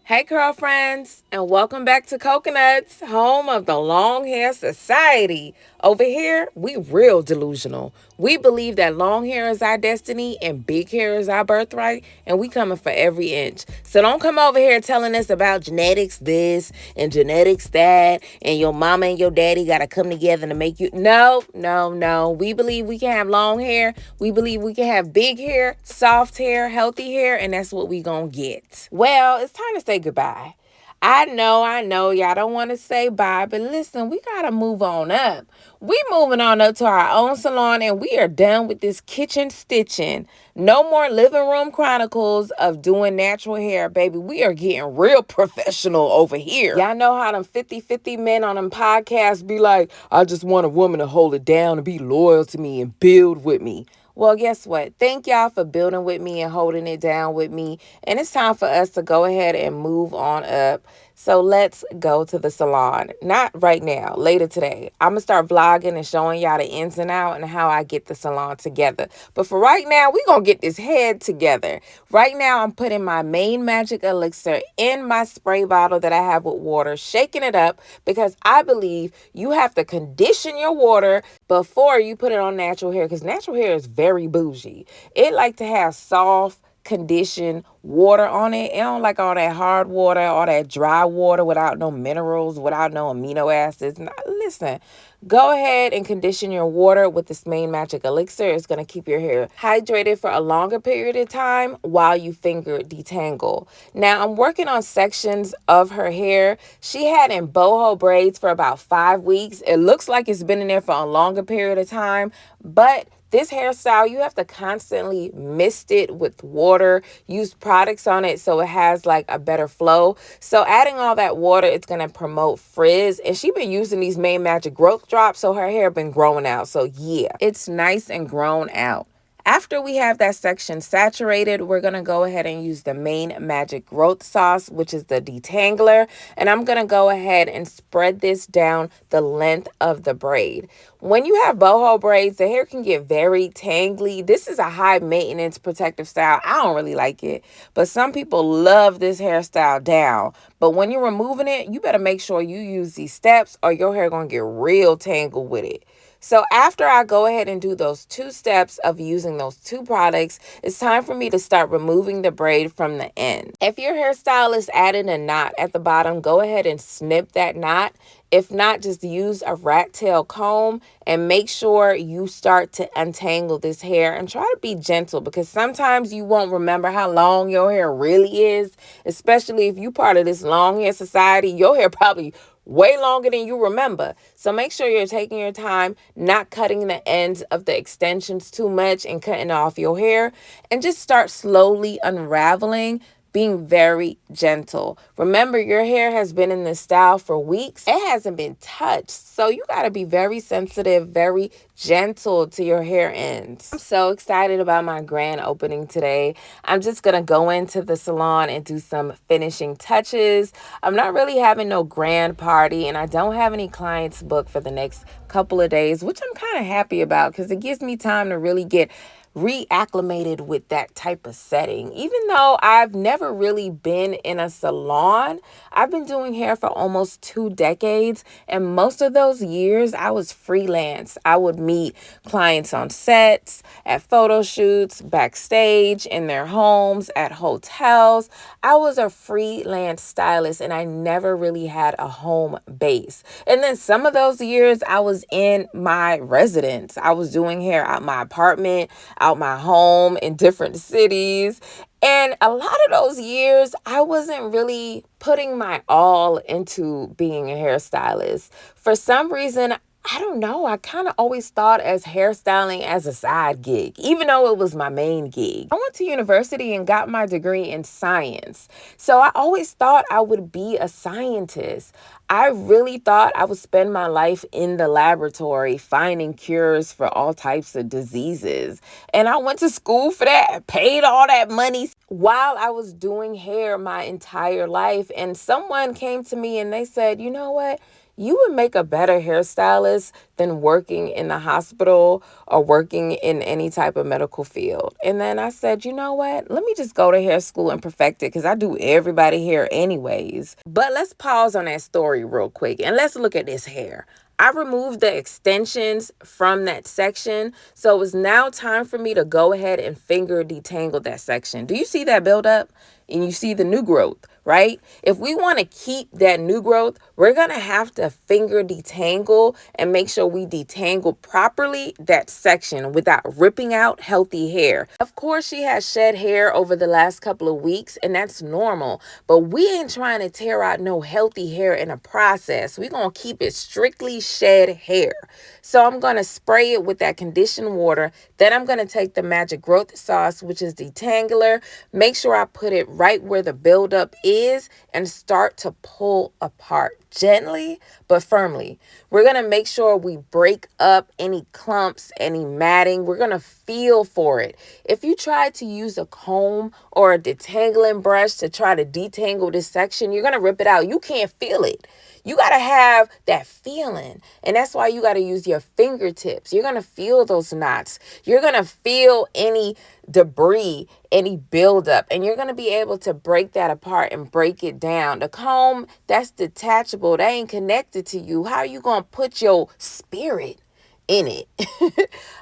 Hey, girlfriends, and welcome back to Cocaknotz, home of the Long Hair Society. Over here, we real delusional. We believe that long hair is our destiny and big hair is our birthright, and we coming for every inch. So don't come over here telling us about genetics this and genetics that, and your mama and your daddy got to come together to make you. No, no, no. We believe we can have long hair. We believe we can have big hair, soft hair, healthy hair, and that's what we gonna get. Well, it's time to say goodbye. I know, y'all don't want to say bye, but listen, we gotta move on up. We moving on up to our own salon, and we are done with this kitchen stitching. No more living room chronicles of doing natural hair, baby. We are getting real professional over here. Y'all know how them 50-50 men on them podcasts be like, I just want a woman to hold it down and be loyal to me and build with me. Well, guess what? Thank y'all for building with me and holding it down with me. And it's time for us to go ahead and move on up. So let's go to the salon. Not right now, later today. I'm going to start vlogging and showing y'all the ins and outs and how I get the salon together. But for right now, we're going to get this head together. Right now, I'm putting my main magic elixir in my spray bottle that I have with water, shaking it up because I believe you have to condition your water before you put it on natural hair, because natural hair is very bougie. It like to have soft, conditioned water on it. It don't like all that hard water, all that dry water without no minerals, without no amino acids. Now, listen, go ahead and condition your water with this main magic elixir. It's going to keep your hair hydrated for a longer period of time while you finger detangle. Now, I'm working on sections of her hair. She had in boho braids for about 5 weeks. It looks like it's been in there for a longer period of time, but this hairstyle, you have to constantly mist it with water, use products on it so it has like a better flow. So adding all that water, it's going to promote frizz. And she been using these Main Magic growth drops, so her hair been growing out. So yeah, it's nice and grown out. After we have that section saturated, we're going to go ahead and use the Main Magic Growth Sauce, which is the detangler. And I'm going to go ahead and spread this down the length of the braid. When you have boho braids, the hair can get very tangly. This is a high maintenance protective style. I don't really like it, but some people love this hairstyle down. But when you're removing it, you better make sure you use these steps or your hair going to get real tangled with it. So after I go ahead and do those 2 steps of using those 2 products, it's time for me to start removing the braid from the end. If your hairstylist added a knot at the bottom, go ahead and snip that knot. If not, just use a rat tail comb and make sure you start to untangle this hair and try to be gentle, because sometimes you won't remember how long your hair really is, especially if you're part of this long hair society. Your hair probably way longer than you remember. So make sure you're taking your time, not cutting the ends of the extensions too much and cutting off your hair, and just start slowly unraveling, being very gentle. Remember, your hair has been in this style for weeks. It hasn't been touched. So you got to be very sensitive, very gentle to your hair ends. I'm so excited about my grand opening today. I'm just going to go into the salon and do some finishing touches. I'm not really having no grand party, and I don't have any clients booked for the next couple of days, which I'm kind of happy about because it gives me time to really get reacclimated with that type of setting. Even though I've never really been in a salon, I've been doing hair for almost 2 decades, and most of those years I was freelance. I would meet clients on sets, at photo shoots, backstage, in their homes, at hotels. I was a freelance stylist, and I never really had a home base. And then some of those years I was in my residence. I was doing hair at my apartment, out my home, in different cities. And a lot of those years, I wasn't really putting my all into being a hairstylist. For some reason, I don't know, I kind of always thought as hairstyling as a side gig, even though it was my main gig. I went to university and got my degree in science. So I always thought I would be a scientist. I really thought I would spend my life in the laboratory finding cures for all types of diseases. And I went to school for that, paid all that money while I was doing hair my entire life. And someone came to me and they said, you know what? you would make a better hairstylist than working in the hospital or working in any type of medical field. And then I said, you know what? Let me just go to hair school and perfect it because I do everybody hair anyways. But let's pause on that story real quick and let's look at this hair. I removed the extensions from that section. So it was now time for me to go ahead and finger detangle that section. Do you see that buildup? And you see the new growth, right? If we want to keep that new growth, we're going to have to finger detangle and make sure we detangle properly that section without ripping out healthy hair. Of course, she has shed hair over the last couple of weeks, and that's normal, but we ain't trying to tear out no healthy hair in a process. We're going to keep it strictly shed hair. So I'm going to spray it with that conditioned water. Then I'm going to take the magic growth sauce, which is detangler, make sure I put it right where the buildup is and start to pull apart gently but firmly. We're going to make sure we break up any clumps, any matting. We're going to feel for it. If you try to use a comb or a detangling brush to try to detangle this section, you're going to rip it out. You can't feel it. You got to have that feeling. And that's why you got to use your fingertips. You're going to feel those knots. You're going to feel any debris, any buildup, and you're going to be able to break that apart and break it down. The comb, that's detachable. That ain't connected to you. How are you going to put your spirit in it?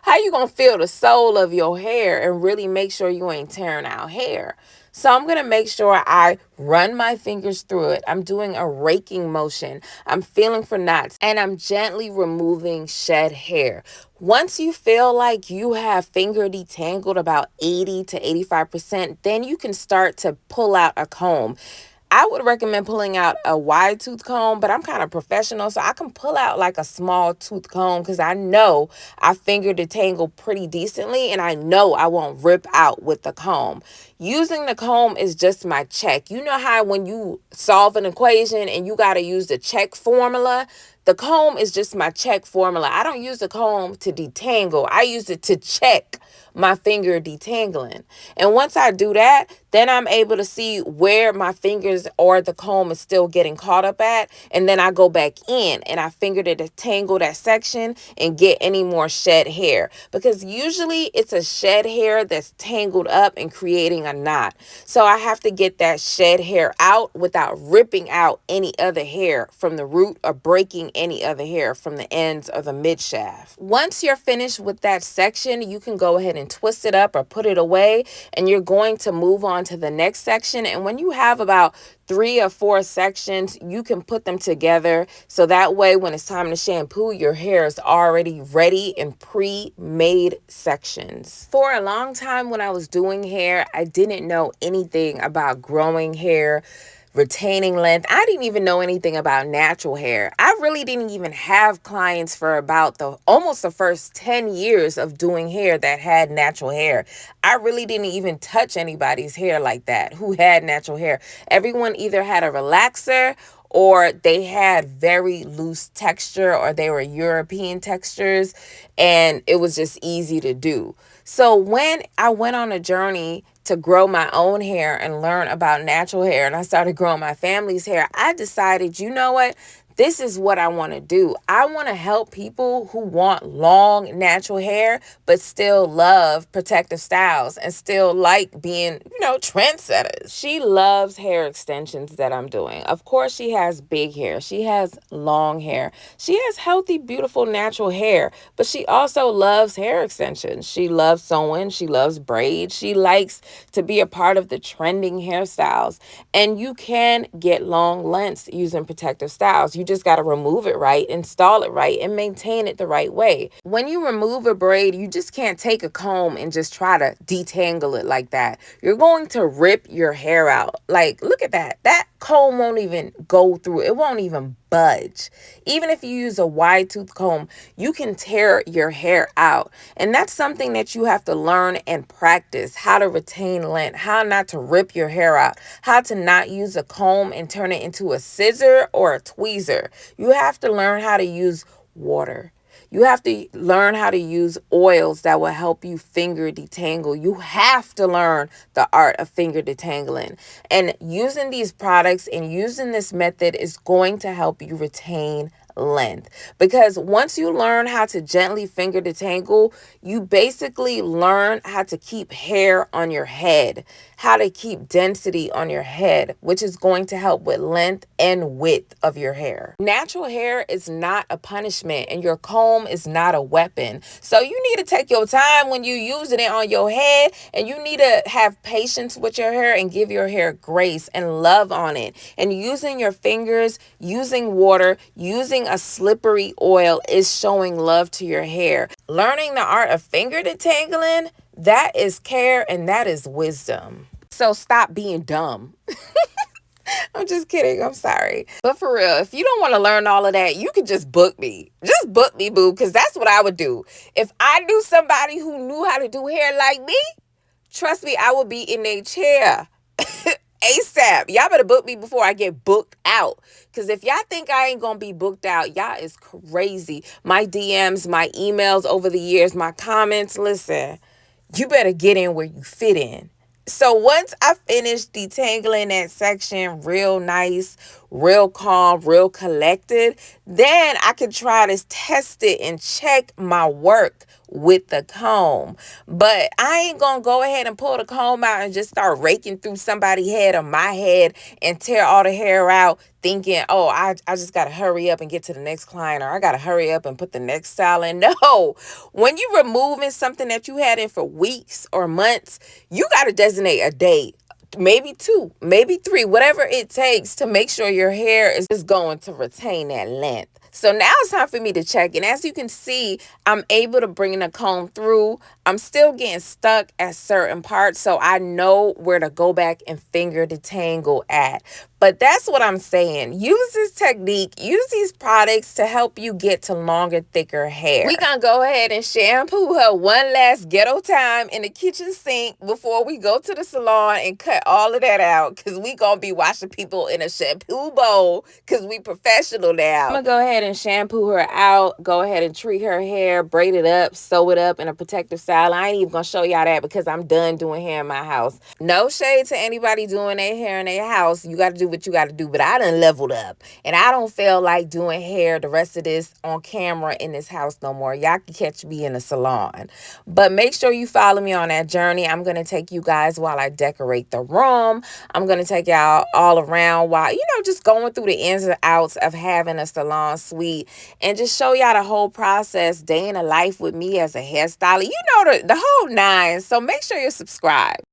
How you going to feel the soul of your hair and really make sure you ain't tearing out hair? So I'm going to make sure I run my fingers through it. I'm doing a raking motion. I'm feeling for knots and I'm gently removing shed hair. Once you feel like you have finger detangled about 80 to 85%, then you can start to pull out a comb. I would recommend pulling out a wide tooth comb, but I'm kind of professional, so I can pull out like a small tooth comb because I know I finger detangle pretty decently and I know I won't rip out with the comb. Using the comb is just my check. You know how when you solve an equation and you got to use the check formula? The comb is just my check formula. I don't use the comb to detangle. I use it to check my finger detangling. And once I do that, then I'm able to see where my fingers or the comb is still getting caught up at. And then I go back in and I finger to detangle that section and get any more shed hair. Because usually it's a shed hair that's tangled up and creating a knot. So I have to get that shed hair out without ripping out any other hair from the root or breaking any other hair from the ends or the mid shaft. Once you're finished with that section, you can go ahead and twist it up or put it away, and you're going to move on to the next section. And when you have about 3 or 4 sections, you can put them together so that way when it's time to shampoo, your hair is already ready in pre-made sections. For a long time when I was doing hair, I didn't know anything about growing hair, retaining length. I didn't even know anything about natural hair. I really didn't even have clients for about almost the first 10 years of doing hair that had natural hair. I really didn't even touch anybody's hair like that who had natural hair. Everyone either had a relaxer or they had very loose texture or they were European textures and it was just easy to do. So when I went on a journey to grow my own hair and learn about natural hair and I started growing my family's hair, I decided, you know what? This is what I want to do. I want to help people who want long natural hair, but still love protective styles and still like being, trendsetters. She loves hair extensions that I'm doing. Of course, she has big hair. She has long hair. She has healthy, beautiful, natural hair, but she also loves hair extensions. She loves sewing. She loves braids. She likes to be a part of the trending hairstyles. And you can get long lengths using protective styles. You just got to remove it right, install it right, and maintain it the right way. When you remove a braid, you just can't take a comb and just try to detangle it like that. You're going to rip your hair out. Like, look at that. That comb won't even go through. It won't even budge. Even if you use a wide tooth comb, you can tear your hair out. And that's something that you have to learn and practice, how to retain length, how not to rip your hair out, how to not use a comb and turn it into a scissor or a tweezer. You have to learn how to use water. You have to learn how to use oils that will help you finger detangle. You have to learn the art of finger detangling. And using these products and using this method is going to help you retain length. Because once you learn how to gently finger detangle, you basically learn how to keep hair on your head, how to keep density on your head, which is going to help with length and width of your hair. Natural hair is not a punishment, and your comb is not a weapon. So you need to take your time when you're using it on your head, and you need to have patience with your hair and give your hair grace and love on it. And using your fingers, using water, using a slippery oil is showing love to your hair. Learning the art of finger detangling, that is care and that is wisdom. So stop being dumb. I'm just kidding. I'm sorry. But for real, if you don't want to learn all of that, you can just book me. Just book me, boo, because that's what I would do. If I knew somebody who knew how to do hair like me, trust me, I would be in their chair. ASAP. Y'all better book me before I get booked out. Because if y'all think I ain't going to be booked out, y'all is crazy. My DMs, my emails over the years, my comments, listen, you better get in where you fit in. So once I finish detangling that section real nice, real calm, real collected, then I can try to test it and check my work with the comb. But I ain't gonna go ahead and pull the comb out and just start raking through somebody's head or my head and tear all the hair out thinking, oh, I just gotta hurry up and get to the next client, or I gotta hurry up and put the next style in. No, when you're removing something that you had in for weeks or months, you gotta designate a date, maybe 2, maybe 3, whatever it takes to make sure your hair is going to retain that length. So now it's time for me to check. And as you can see, I'm able to bring the comb through. I'm still getting stuck at certain parts, so I know where to go back and finger detangle at. But that's what I'm saying. Use this technique, use these products to help you get to longer, thicker hair. We're going to go ahead and shampoo her one last ghetto time in the kitchen sink before we go to the salon and cut all of that out, because we going to be washing people in a shampoo bowl because we professional now. I'm going to go ahead and shampoo her out, go ahead and treat her hair, braid it up, sew it up in a protective style. I ain't even going to show y'all that because I'm done doing hair in my house. No shade to anybody doing their hair in their house. You got to do what you got to do, but I done leveled up and I don't feel like doing hair the rest of this on camera in this house no more. Y'all can catch me in the salon, but make sure you follow me on that journey. I'm going to take you guys while I decorate the room. I'm going to take y'all all around while, just going through the ins and outs of having a salon suite and just show y'all the whole process, day in the life with me as a hairstylist, the whole nine. So make sure you're subscribed.